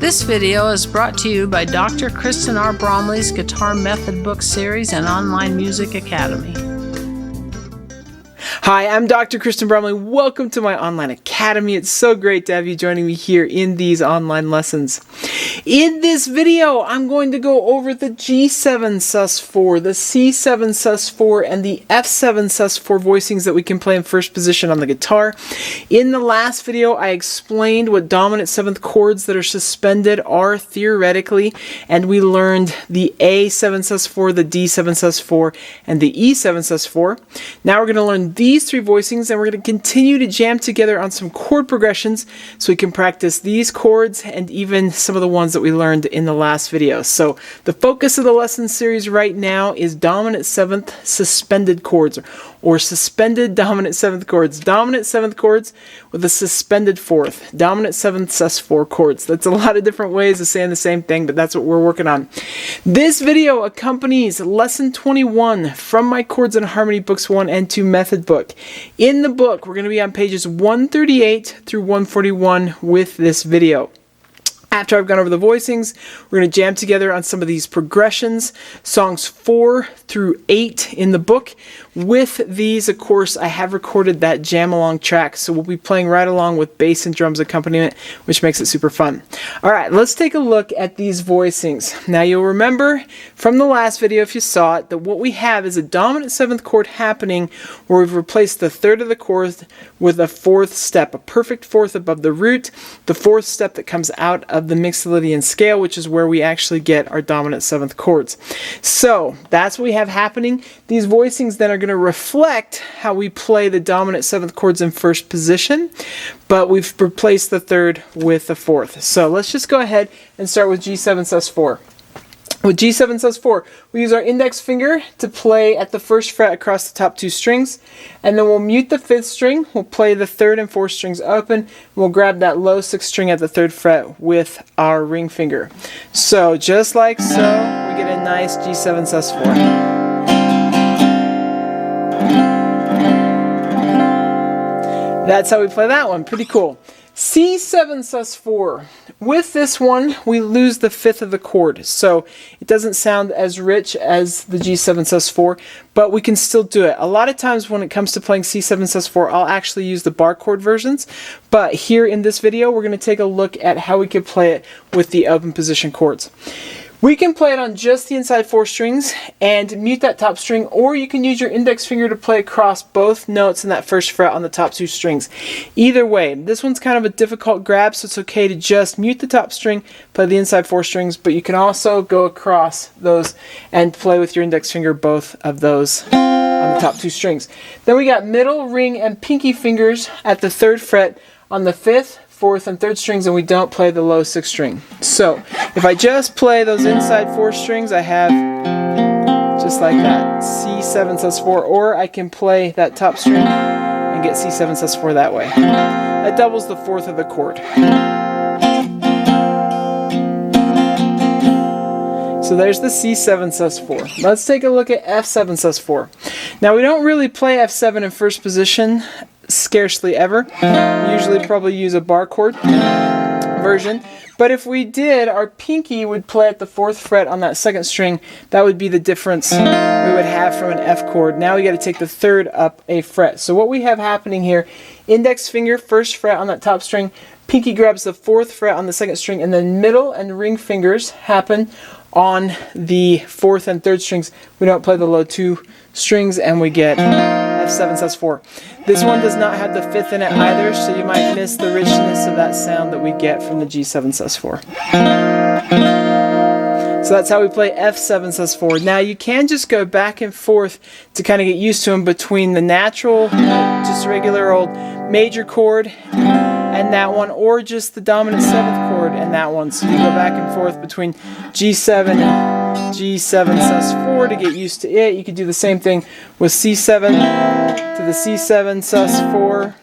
This video is brought to you by Dr. Kristen R. Bromley's Guitar Method Book Series and Online Music Academy. Hi, I'm Dr. Kristen Bromley. Welcome to my online academy. It's so great to have you joining me here in these online lessons. In this video, I'm going to go over the G7sus, the C7sus, and the F7sus voicings that we can play in first position on the guitar. In the last video, I explained what dominant seventh chords that are suspended are theoretically, and we learned the A7sus, the D7sus, and the E7sus. Now we're going to learn these three voicings, and we're going to continue to jam together on some chord progressions so we can practice these chords and even some of the ones that we learned in the last video. So the focus of the lesson series right now is dominant seventh suspended chords, or suspended dominant seventh chords. Dominant seventh chords with a suspended fourth. Dominant seventh sus4 chords. That's a lot of different ways of saying the same thing, but that's what we're working on. This video accompanies lesson 21 from my Chords and Harmony Books 1 and 2 method book. In the book, we're going to be on pages 138 through 141 with this video. After I've gone over the voicings, we're going to jam together on some of these progressions, songs 4 through 8 in the book. With these, of course, I have recorded that jam along track, so we'll be playing right along with bass and drums accompaniment, which makes it super fun. All right, let's take a look at these voicings. Now, you'll remember from the last video, if you saw it, that what we have is a dominant seventh chord happening where we've replaced the third of the chord with a fourth step, a perfect fourth above the root, the fourth step that comes out of the Mixolydian scale, which is where we actually get our dominant seventh chords. So that's what we have happening. These voicings then are going to reflect how we play the dominant seventh chords in first position, but we've replaced the third with the fourth. So let's just go ahead and start with G7sus. With G7sus, we use our index finger to play at the first fret across the top two strings, and then we'll mute the fifth string, we'll play the third and fourth strings open, and we'll grab that low sixth string at the third fret with our ring finger. So just like so, we get a nice G7sus. That's how we play that one. Pretty cool. C7sus. With this one, we lose the fifth of the chord, so it doesn't sound as rich as the G7sus, but we can still do it. A lot of times when it comes to playing C7sus, I'll actually use the bar chord versions, but here in this video, we're going to take a look at how we could play it with the open position chords. We can play it on just the inside four strings and mute that top string, or you can use your index finger to play across both notes in that first fret on the top two strings. Either way, this one's kind of a difficult grab, so it's okay to just mute the top string, play the inside four strings, but you can also go across those and play with your index finger both of those on the top two strings. Then we got middle, ring, and pinky fingers at the third fret on the fifth, fourth, and third strings, and we don't play the low sixth string. So if I just play those inside four strings, I have just like that C7sus, or I can play that top string and get C7sus that way. That doubles the fourth of the chord. So there's the C7sus. Let's take a look at F7sus. Now we don't really play F7 in first position, scarcely ever. We usually probably use a bar chord version, but if we did, our pinky would play at the fourth fret on that second string. That would be the difference we would have from an F chord. Now we got to take the third up a fret. So what we have happening here, index finger first fret on that top string, pinky grabs the fourth fret on the second string, and then middle and ring fingers happen on the fourth and third strings. We don't play the low two strings, and we get F7sus. This one does not have the fifth in it either, so you might miss the richness of that sound that we get from the G7sus. So that's how we play F7sus. Now you can just go back and forth to kind of get used to them between the natural, just regular old major chord and that one, or just the dominant seventh chord and that one. So you go back and forth between G7 and G7sus to get used to it. You could do the same thing with C7 to the C7sus,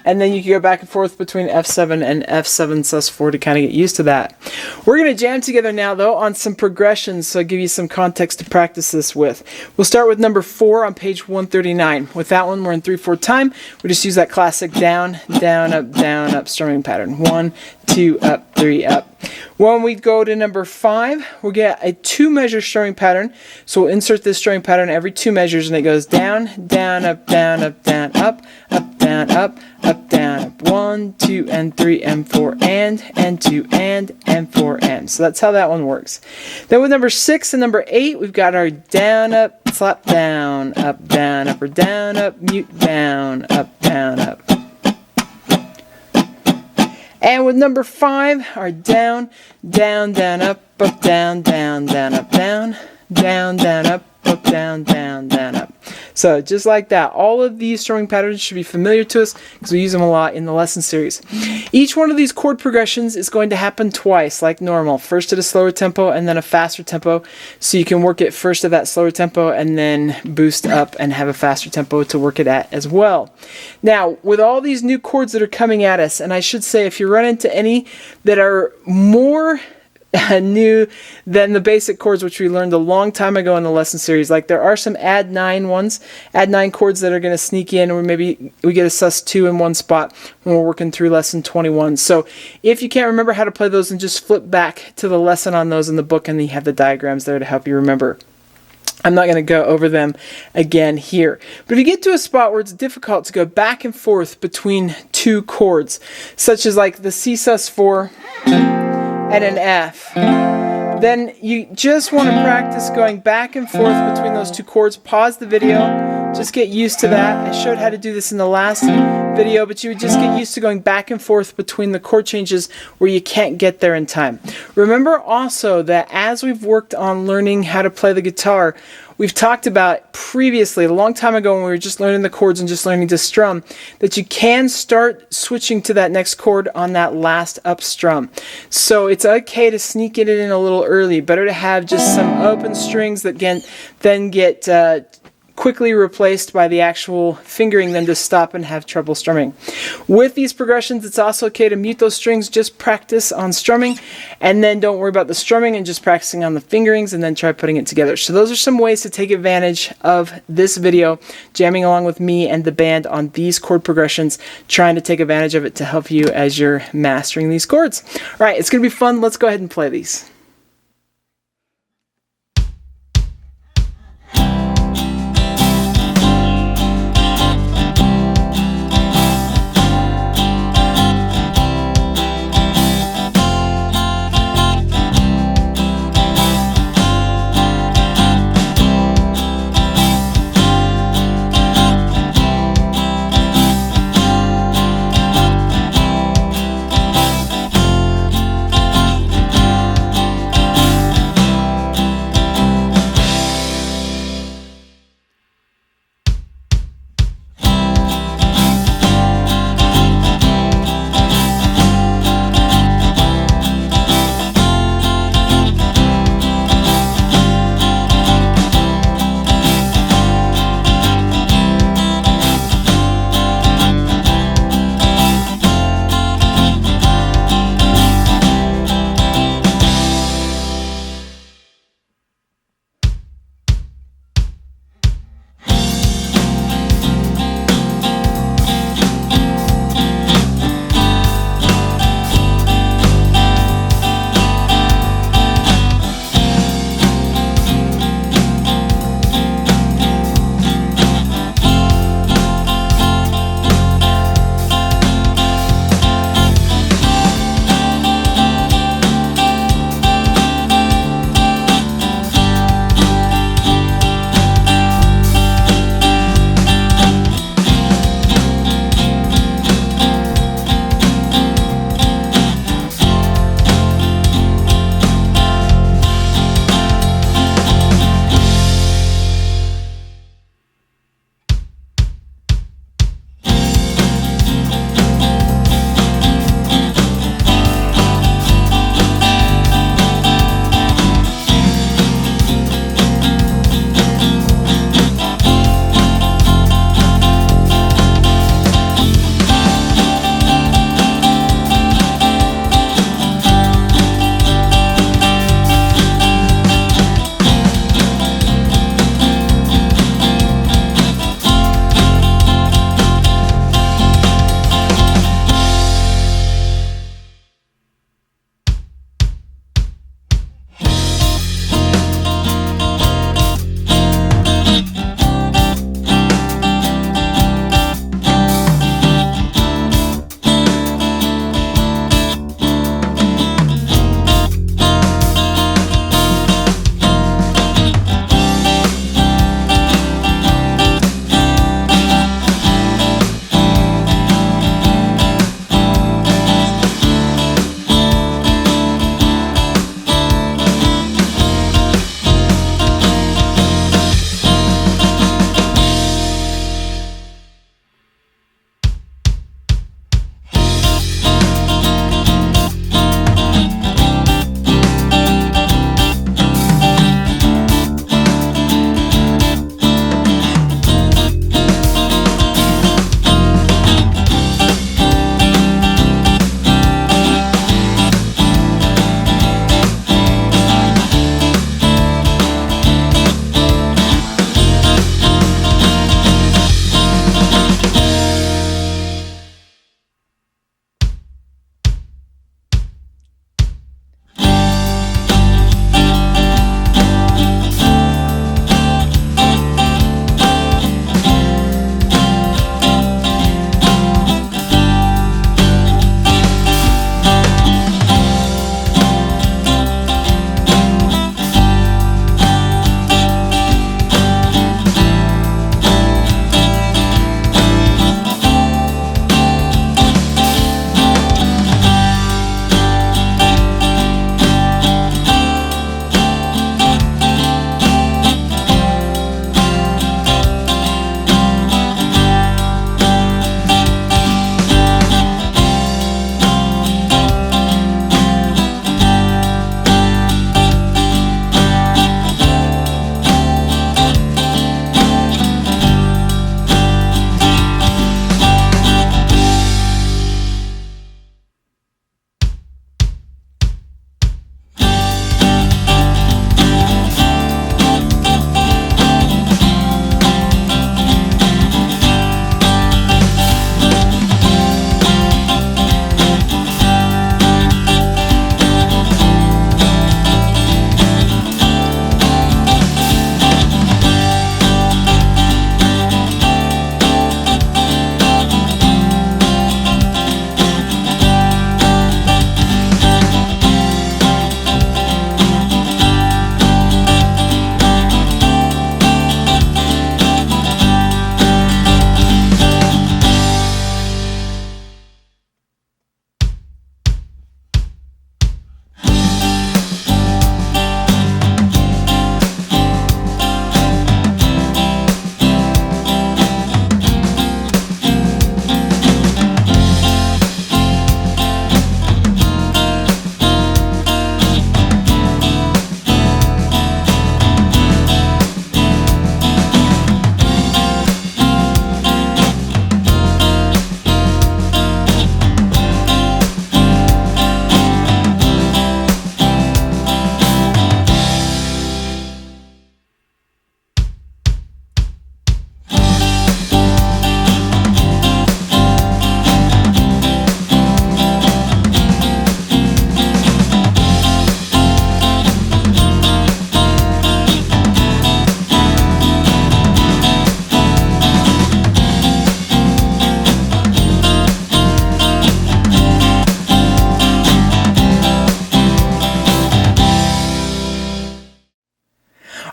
and then you can go back and forth between F7 and F7sus to kind of get used to that. We're going to jam together now, though, on some progressions, so I'll give you some context to practice this with. We'll start with number 4 on page 139. With that one, we're in 3/4 time. We just use that classic down, down, up, strumming pattern. 1, 2, up, 3, up. When we go to number 5, we'll get a 2-measure strumming pattern. So we'll insert this strumming pattern every 2 measures, and it goes down, down, up, down, up, down, up, down, up, down, up. 1, 2, and 3, and 4, and 2, and 4, and. So that's how that one works. Then with number 6 and number 8, we've got our down, up, slap, down, up, or down, up, mute, down, up, up. And with number 5, our down, down, down, up, down, down, down, up, down, down, down, up, down, down, down, up. So just like that, all of these strumming patterns should be familiar to us because we use them a lot in the lesson series. Each one of these chord progressions is going to happen twice like normal. First at a slower tempo and then a faster tempo. So you can work it first at that slower tempo and then boost up and have a faster tempo to work it at as well. Now, with all these new chords that are coming at us, and I should say if you run into any that are more new than the basic chords which we learned a long time ago in the lesson series. Like there are some add 9 chords that are going to sneak in, or maybe we get a sus2 in one spot when we're working through lesson 21. So if you can't remember how to play those, then just flip back to the lesson on those in the book, and you have the diagrams there to help you remember. I'm not going to go over them again here. But if you get to a spot where it's difficult to go back and forth between 2 chords, such as like the C-sus 4 and an F, then you just want to practice going back and forth between those 2 chords. Pause the video, just get used to that. I showed how to do this in the last video, but you would just get used to going back and forth between the chord changes where you can't get there in time. Remember also that as we've worked on learning how to play the guitar, we've talked about previously, a long time ago when we were just learning the chords and just learning to strum, that you can start switching to that next chord on that last up strum. So it's okay to sneak it in a little early. Better to have just some open strings that then get quickly replaced by the actual fingering than to stop and have trouble strumming. With these progressions, it's also okay to mute those strings, just practice on strumming, and then don't worry about the strumming and just practicing on the fingerings, and then try putting it together. So those are some ways to take advantage of this video, jamming along with me and the band on these chord progressions, trying to take advantage of it to help you as you're mastering these chords. All right, it's going to be fun. Let's go ahead and play these.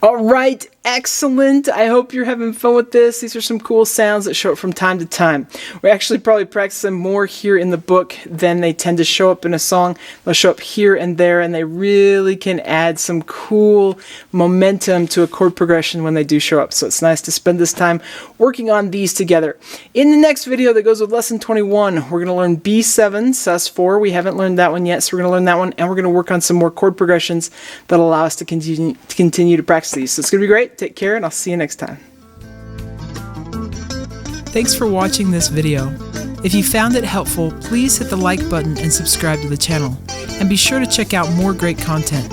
All right, excellent. I hope you're having fun with this. These are some cool sounds that show up from time to time. We actually probably practice them more here in the book than they tend to show up in a song. They'll show up here and there, and they really can add some cool momentum to a chord progression when they do show up. So it's nice to spend this time working on these together. In the next video that goes with lesson 21, we're going to learn B7 sus 4. We haven't learned that one yet, so we're going to learn that one, and we're going to work on some more chord progressions that allow us to continue to practice these. So it's going to be great. Take care, and I'll see you next time. Thanks for watching this video. If you found it helpful, please hit the like button and subscribe to the channel. And be sure to check out more great content.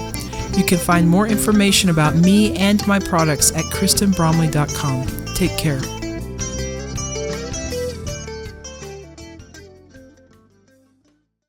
You can find more information about me and my products at kristenbromley.com. Take care.